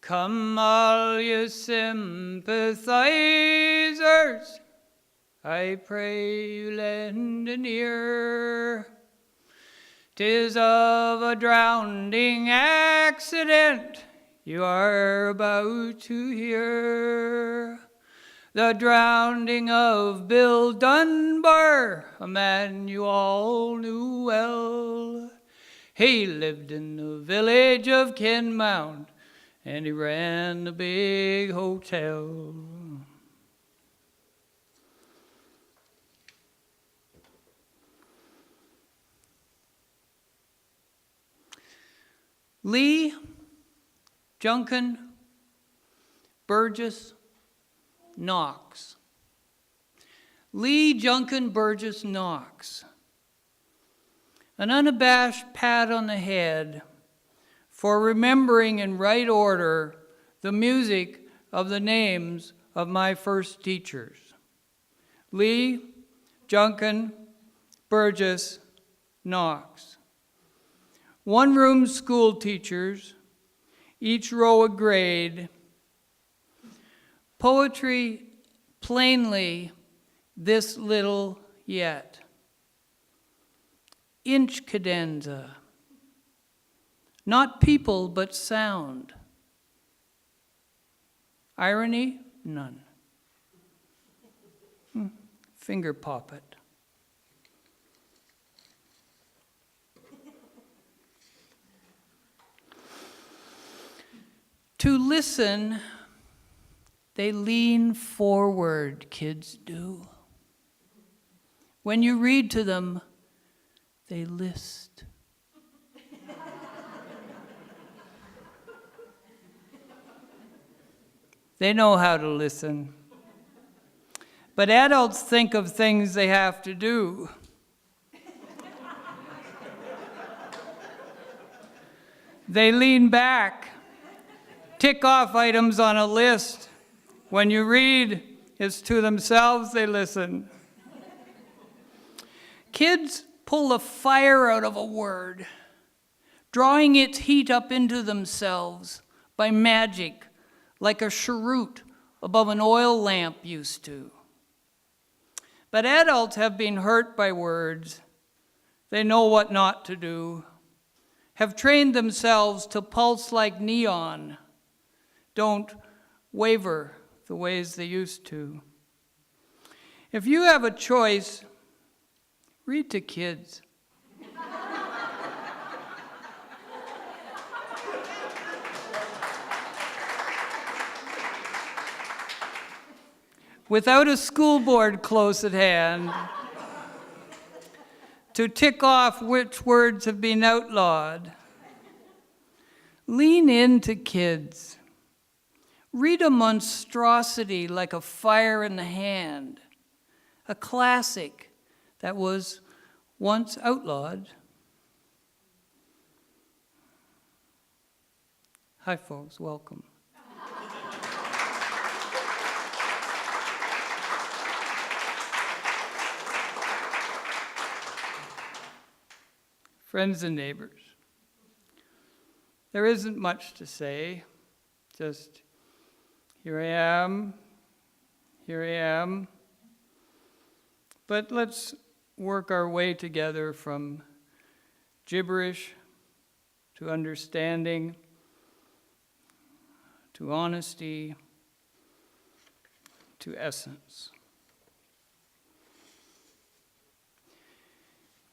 Come all you sympathizers, I pray you lend an ear. 'Tis of a drowning accident you are about to hear. The drowning of Bill Dunbar, a man you all knew well. He lived in the village of Kenmount, and he ran a big hotel. Lee, Junkin, Burgess, Knox. Lee, Junkin, Burgess, Knox. An unabashed pat on the head for remembering in right order the music of the names of my first teachers. Lee, Junkin, Burgess, Knox. One-room school teachers, each row a grade. Poetry plainly this little yet. Inch cadenza. Not people, but sound. Irony? None. Finger poppet. To listen, they lean forward, kids do. When you read to them, they list. They know how to listen. But adults think of things they have to do. They lean back, tick off items on a list. When you read, it's to themselves they listen. Kids pull the fire out of a word, drawing its heat up into themselves by magic, like a cheroot above an oil lamp used to. But adults have been hurt by words. They know what not to do, have trained themselves to pulse like neon, don't waver the ways they used to. If you have a choice, read to kids. Without a school board close at hand to tick off which words have been outlawed, lean into kids. Read a monstrosity like a fire in the hand, a classic that was once outlawed. Hi, folks, welcome. Friends and neighbors, there isn't much to say, just here I am. But let's work our way together from gibberish to understanding, to honesty, to essence.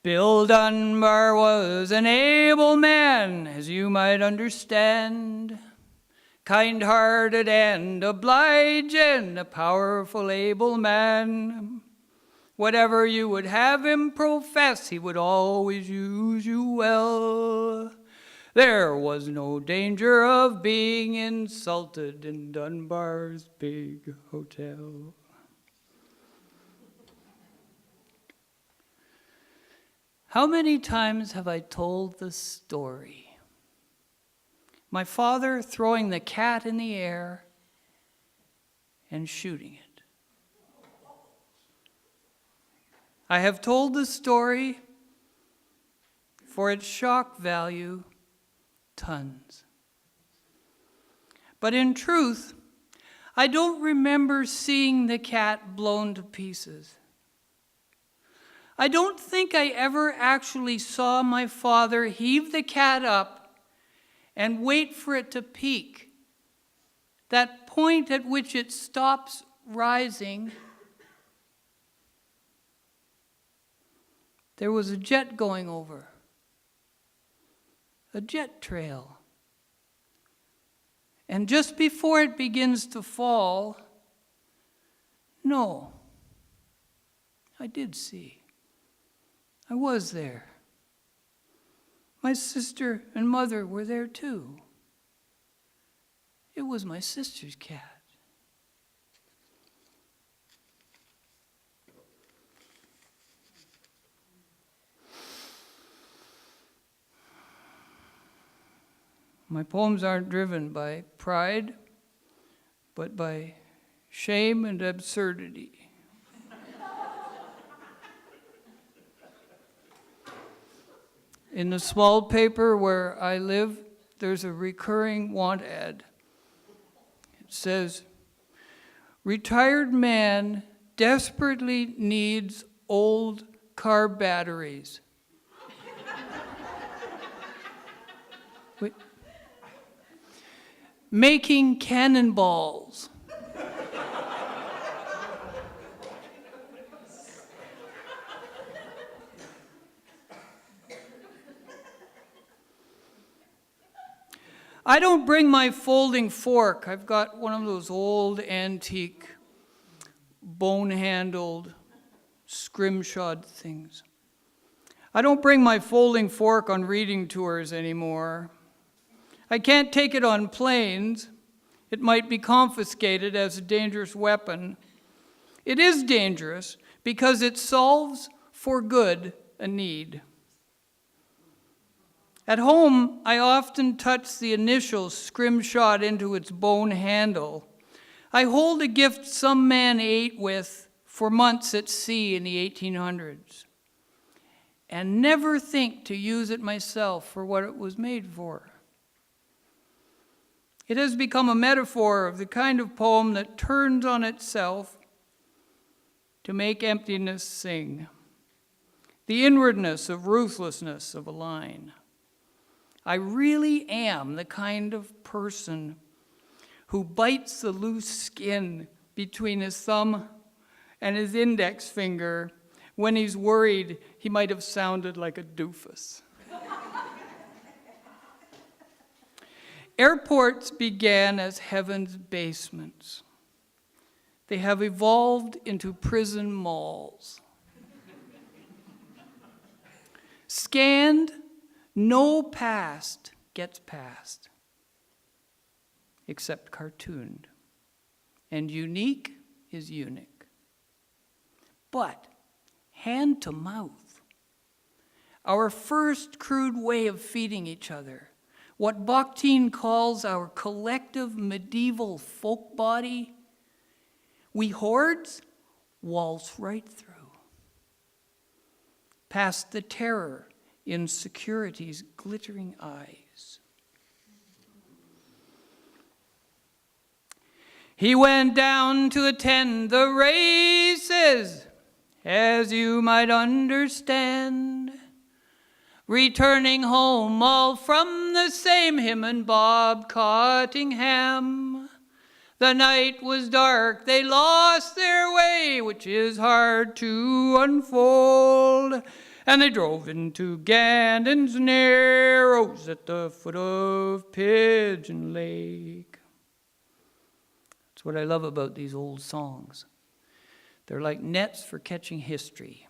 Bill Dunbar was an able man, as you might understand, kind-hearted and obliging, a powerful, able man. Whatever you would have him profess, he would always use you well. There was no danger of being insulted in Dunbar's big hotel. How many times have I told the story? My father throwing the cat in the air and shooting it. I have told the story for its shock value, tons. But in truth, I don't remember seeing the cat blown to pieces. I don't think I ever actually saw my father heave the cat up and wait for it to peak, that point at which it stops rising. There was a jet going over, a jet trail. And just before it begins to fall, no, I did see. I was there. My sister and mother were there too. It was my sister's cat. My poems aren't driven by pride, but by shame and absurdity. In the small paper where I live, there's a recurring want ad. It says, "Retired man desperately needs old car batteries." Wait. Making cannonballs. I don't bring my folding fork. I've got one of those old antique, bone-handled, scrimshod things. I don't bring my folding fork on reading tours anymore. I can't take it on planes. It might be confiscated as a dangerous weapon. It is dangerous because it solves for good a need. At home, I often touch the initials scrimshod into its bone handle. I hold a gift some man ate with for months at sea in the 1800s, and never think to use it myself for what it was made for. It has become a metaphor of the kind of poem that turns on itself to make emptiness sing, the inwardness of ruthlessness of a line. I really am the kind of person who bites the loose skin between his thumb and his index finger when he's worried he might have sounded like a doofus. Airports began as heaven's basements. They have evolved into prison malls. Scanned, no past gets past, except cartooned, and unique is unique. But hand to mouth, our first crude way of feeding each other, what Bakhtin calls our collective medieval folk body, we hordes waltz right through, past the terror in security's glittering eyes. He went down to attend the races, as you might understand, returning home all from the same him and Bob Cottingham. The night was dark, they lost their way, which is hard to unfold, and they drove into Gandon's Narrows at the foot of Pigeon Lake. That's what I love about these old songs. They're like nets for catching history.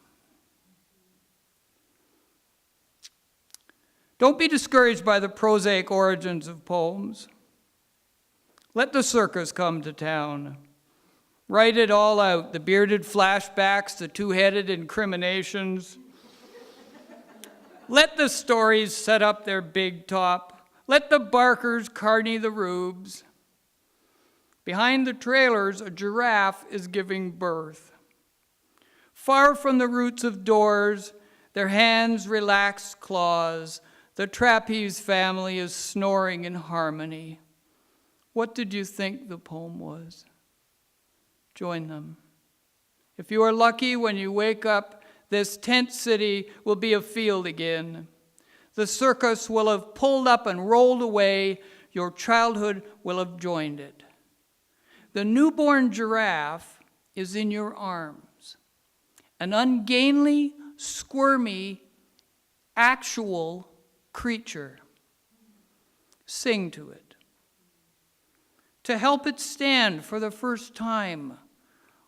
Don't be discouraged by the prosaic origins of poems. Let the circus come to town. Write it all out, the bearded flashbacks, the two-headed incriminations. Let the stories set up their big top. Let the barkers carny the rubes. Behind the trailers, a giraffe is giving birth. Far from the roots of doors, their hands relaxed claws, the trapeze family is snoring in harmony. What did you think the poem was? Join them. If you are lucky, when you wake up, this tent city will be a field again. The circus will have pulled up and rolled away. Your childhood will have joined it. The newborn giraffe is in your arms. An ungainly, squirmy, actual creature. Sing to it. To help it stand for the first time,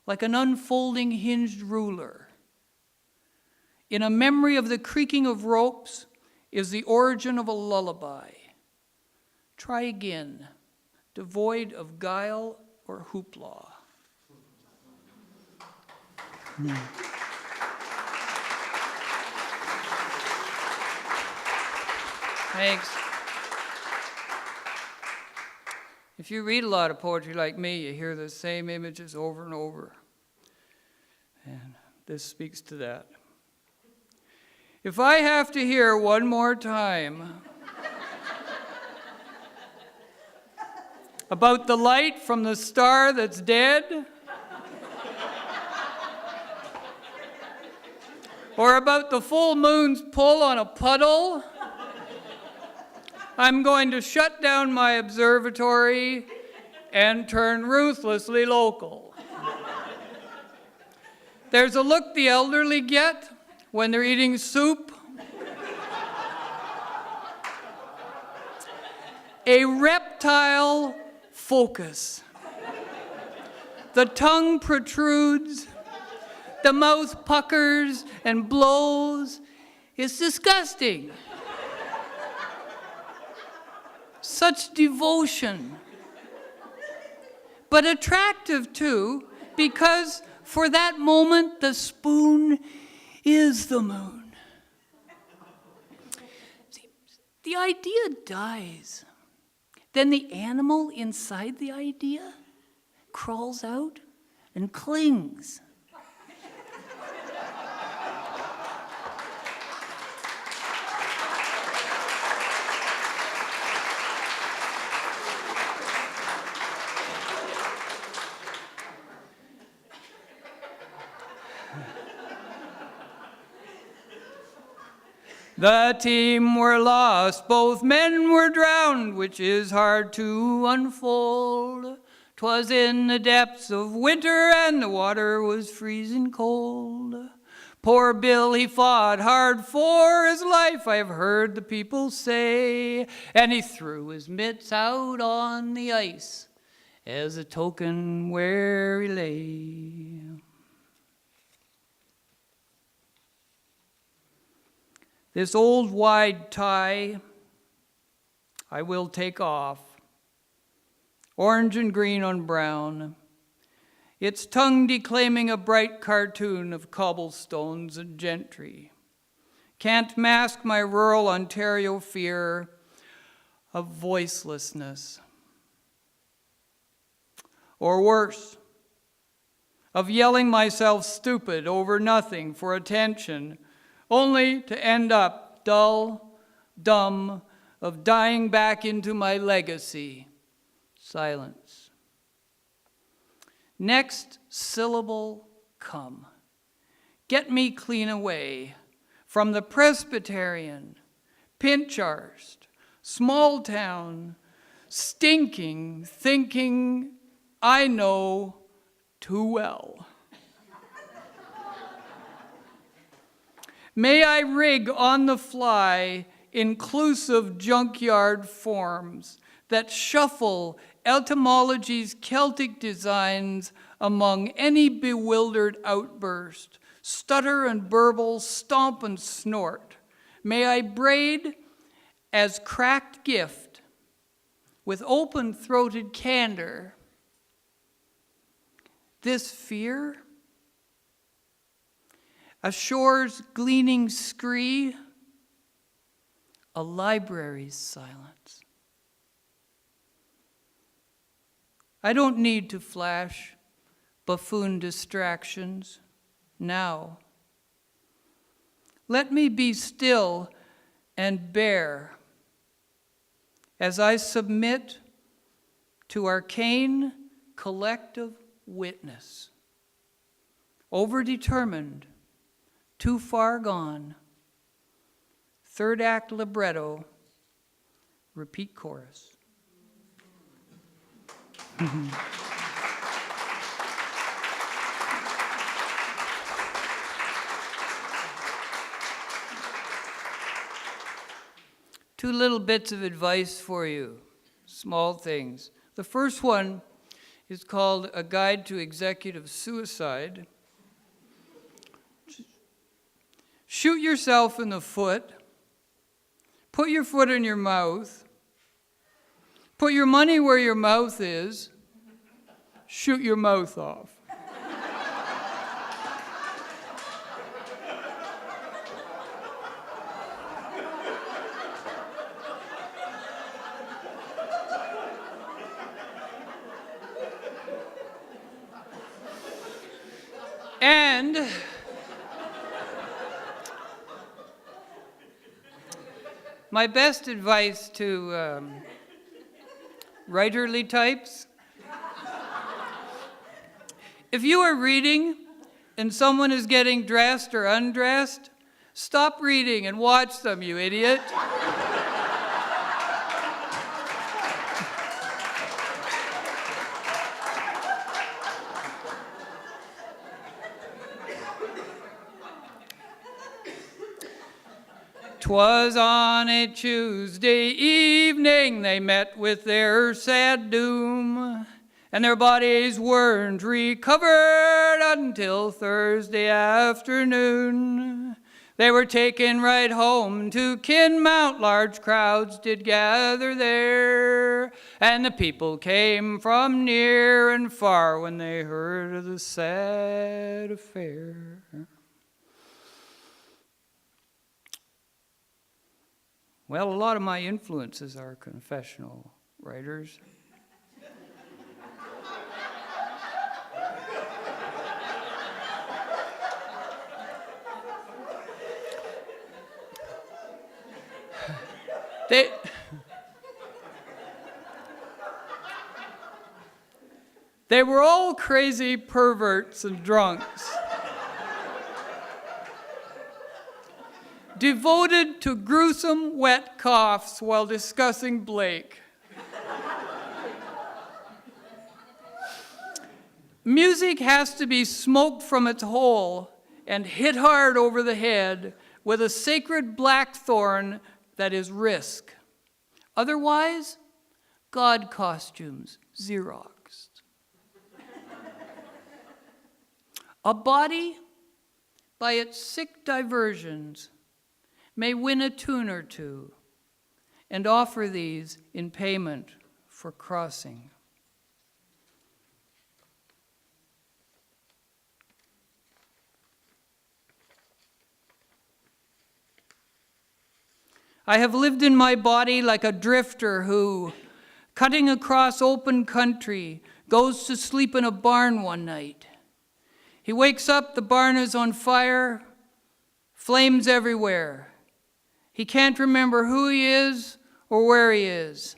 like an unfolding hinged ruler. In a memory of the creaking of ropes is the origin of a lullaby. Try again, devoid of guile or hoopla. Thanks. If you read a lot of poetry like me, you hear the same images over and over. And this speaks to that. If I have to hear one more time about the light from the star that's dead, or about the full moon's pull on a puddle, I'm going to shut down my observatory and turn ruthlessly local. There's a look the elderly get when they're eating soup. A reptile focus. The tongue protrudes, the mouth puckers and blows. It's disgusting. Such devotion. But attractive too, because for that moment the spoon is the moon. See, the idea dies. Then the animal inside the idea crawls out and clings. The team were lost, both men were drowned, which is hard to unfold. 'Twas in the depths of winter and the water was freezing cold. Poor Bill, he fought hard for his life, I've heard the people say, and he threw his mitts out on the ice as a token where he lay. This old wide tie I will take off, orange and green on brown, its tongue declaiming a bright cartoon of cobblestones and gentry. Can't mask my rural Ontario fear of voicelessness. Or worse, of yelling myself stupid over nothing for attention, only to end up dull, dumb, of dying back into my legacy, silence. Next syllable, come. Get me clean away from the Presbyterian, Pinchurst, small town, stinking, thinking I know too well. May I rig on the fly inclusive junkyard forms that shuffle etymology's Celtic designs among any bewildered outburst, stutter and burble, stomp and snort. May I braid as cracked gift with open-throated candor this fear, a shore's gleaning scree, a library's silence. I don't need to flash buffoon distractions now. Let me be still and bare as I submit to arcane collective witness. Overdetermined, too far gone. Third act libretto, repeat chorus. Two little bits of advice for you, small things. The first one is called A Guide to Executive Suicide. Shoot yourself in the foot. Put your foot in your mouth. Put your money where your mouth is. Shoot your mouth off. And my best advice to writerly types, if you are reading and someone is getting dressed or undressed, stop reading and watch them, you idiot. "'Twas on a Tuesday evening they met with their sad doom, and their bodies weren't recovered until Thursday afternoon. They were taken right home to Kinmount, large crowds did gather there, and the people came from near and far when they heard of the sad affair." Well, a lot of my influences are confessional writers. They were all crazy perverts and drunks, devoted to gruesome wet coughs while discussing Blake. Music has to be smoked from its hole and hit hard over the head with a sacred blackthorn that is risk. Otherwise, God costumes, Xeroxed. A body, by its sick diversions, may win a tune or two and offer these in payment for crossing. I have lived in my body like a drifter who, cutting across open country, goes to sleep in a barn one night. He wakes up, the barn is on fire, flames everywhere. He can't remember who he is or where he is.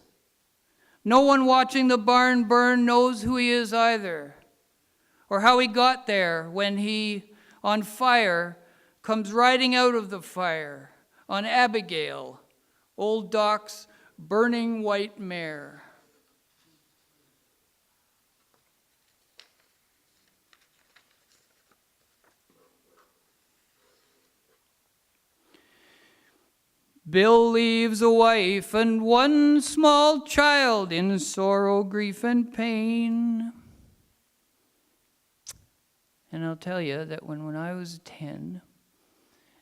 No one watching the barn burn knows who he is either, or how he got there when he, on fire, comes riding out of the fire on Abigail, old Doc's burning white mare. Bill leaves a wife and one small child in sorrow, grief, and pain. And I'll tell you that when I was 10,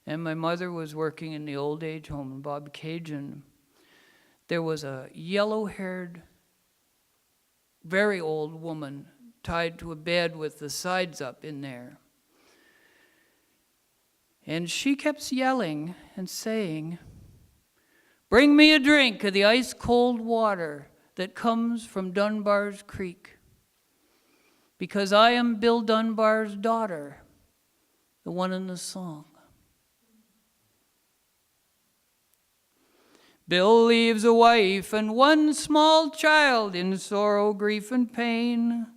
and my mother was working in the old age home in Bob Cajun, there was a yellow-haired, very old woman tied to a bed with the sides up in there. And she kept yelling and saying, "Bring me a drink of the ice-cold water that comes from Dunbar's Creek, because I am Bill Dunbar's daughter, the one in the song." Bill leaves a wife and one small child in sorrow, grief, and pain.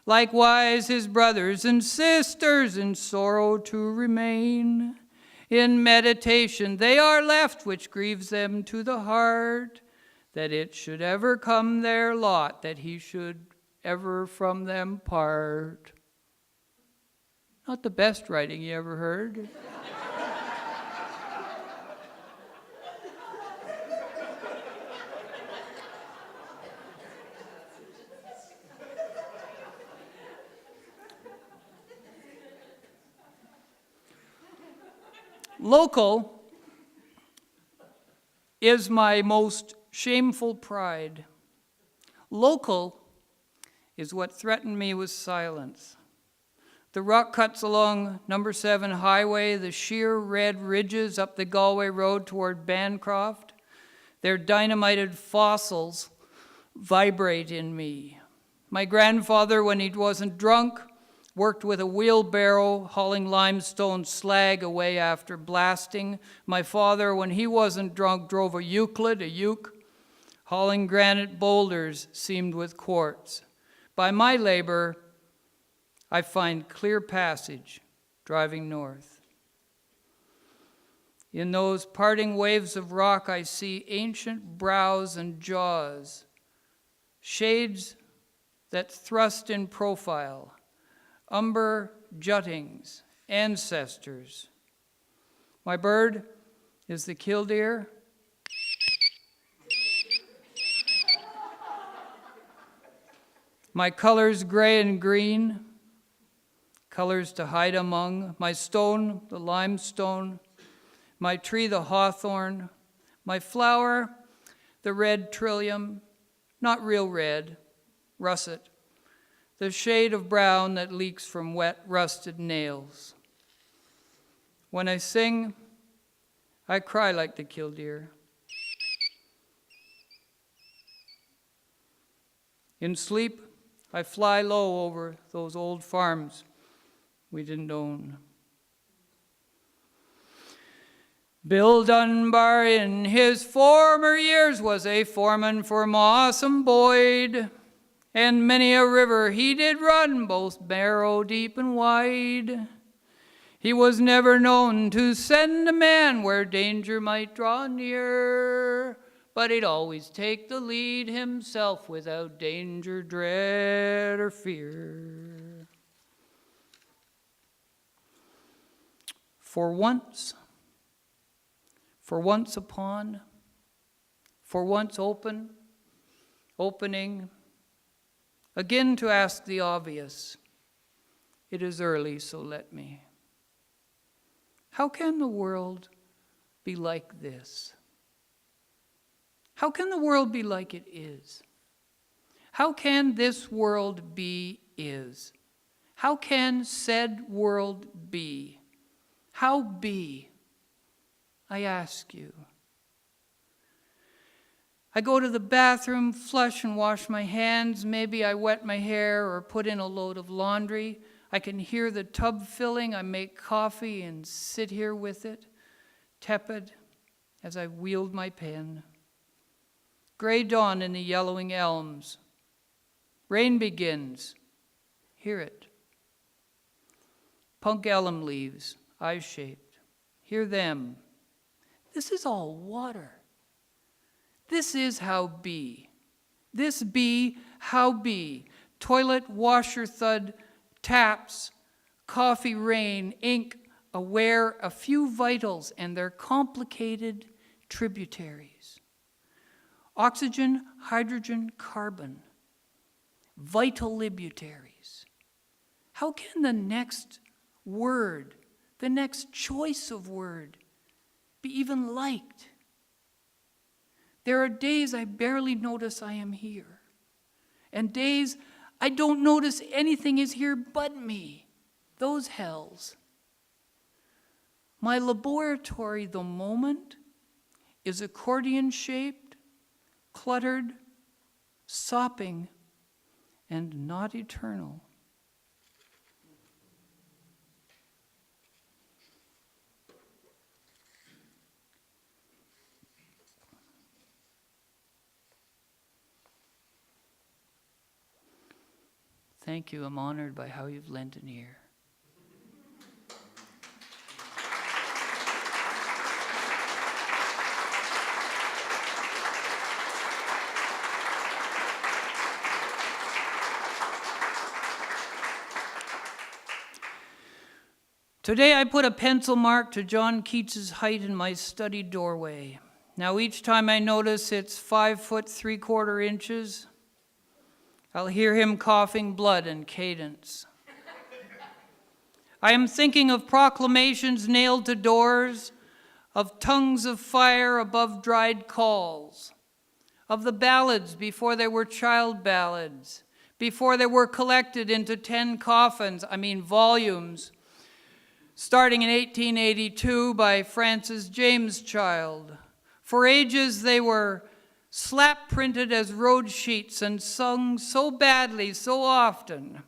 Likewise his brothers and sisters in sorrow to remain. In meditation they are left, which grieves them to the heart, that it should ever come their lot, that he should ever from them part. Not the best writing you ever heard. Local is my most shameful pride. Local is what threatened me with silence. The rock cuts along number 7 highway, the sheer red ridges up the Galway road toward Bancroft. Their dynamited fossils vibrate in me. My grandfather, when he wasn't drunk, worked with a wheelbarrow, hauling limestone slag away after blasting. My father, when he wasn't drunk, drove a Euclid, a uke, hauling granite boulders seamed with quartz. By my labor, I find clear passage driving north. In those parting waves of rock, I see ancient brows and jaws, shades that thrust in profile, umber juttings, ancestors. My bird is the killdeer. My colors gray and green, colors to hide among. My stone, the limestone. My tree, the hawthorn. My flower, the red trillium, not real red, russet. The shade of brown that leaks from wet, rusted nails. When I sing, I cry like the killdeer. In sleep, I fly low over those old farms we didn't own. Bill Dunbar in his former years was a foreman for Moss and Boyd, and many a river he did run, both narrow, deep, and wide. He was never known to send a man where danger might draw near, but he'd always take the lead himself without danger, dread, or fear. For once upon, for once opening, again to ask the obvious. It is early, so let me. How can the world be like this? How can the world be like it is? How can this world be is? How can said world be? How be? I ask you. I go to the bathroom, flush and wash my hands. Maybe I wet my hair or put in a load of laundry. I can hear the tub filling. I make coffee and sit here with it, tepid as I wield my pen. Gray dawn in the yellowing elms. Rain begins. Hear it. Punk elm leaves, eye-shaped. Hear them. This is all water. This is how be. This be how be. Toilet washer thud, taps, coffee rain, ink, aware a few vitals and their complicated tributaries. Oxygen, hydrogen, carbon, vital libutaries. How can the next word, the next choice of word, be even liked? There are days I barely notice I am here, and days I don't notice anything is here but me, those hells. My laboratory, the moment, is accordion-shaped, cluttered, sopping, and not eternal. thank you. I'm honored by how you've lent an ear. Today I put a pencil mark to John Keats's height in my study doorway. Now each time I notice it's 5'3", I'll hear him coughing blood and cadence. I am thinking of proclamations nailed to doors, of tongues of fire above dried calls, of the ballads before they were child ballads, before they were collected into 10 volumes, starting in 1882 by Francis James Child. For ages they were slap-printed as road sheets and sung so badly, so often,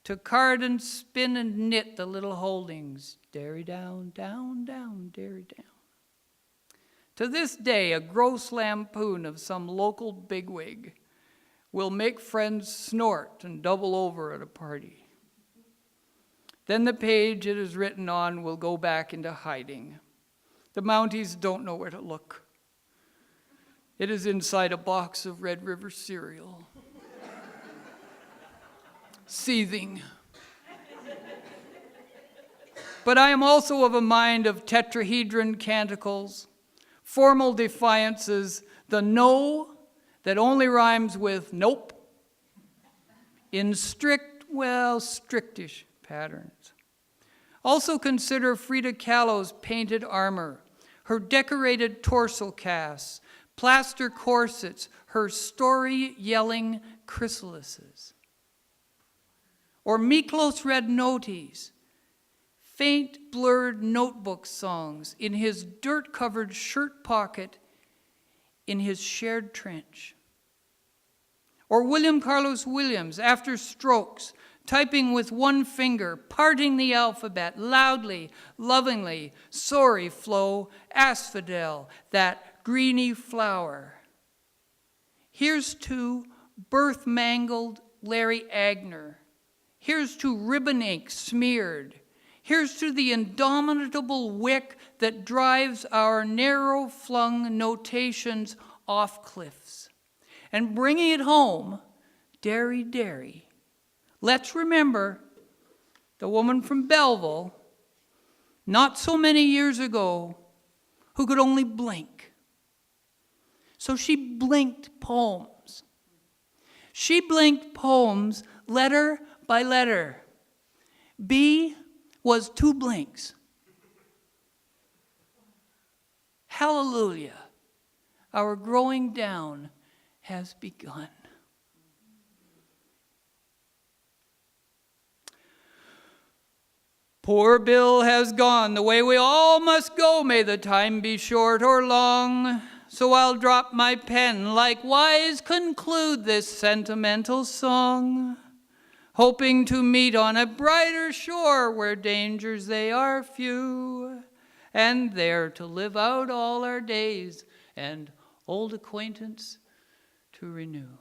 to card and spin and knit the little holdings, derry down, down, down, derry down. To this day, a gross lampoon of some local bigwig will make friends snort and double over at a party. Then the page it is written on will go back into hiding. The Mounties don't know where to look. It is inside a box of Red River cereal, seething. But I am also of a mind of tetrahedron canticles, formal defiances, the no that only rhymes with nope, in strictish patterns. Also consider Frida Kahlo's painted armor, her decorated torso casts, plaster corsets, her story-yelling chrysalises. Or Miklos Radnotis, faint, blurred notebook songs in his dirt-covered shirt pocket in his shared trench. Or William Carlos Williams, after strokes, typing with one finger, parting the alphabet, loudly, lovingly, sorry, Flo, asphodel, that greeny flower. Here's to birth-mangled Larry Agner. Here's to ribbon ink smeared. Here's to the indomitable wick that drives our narrow-flung notations off cliffs. And bringing it home, dairy, dairy. Let's remember the woman from Belleville, not so many years ago, who could only blink. So she blinked poems. She blinked poems letter by letter. B was 2 blinks. Hallelujah, our growing down has begun. Poor Bill has gone the way we all must go, may the time be short or long. So I'll drop my pen, likewise conclude this sentimental song, hoping to meet on a brighter shore where dangers they are few, and there to live out all our days and old acquaintance to renew.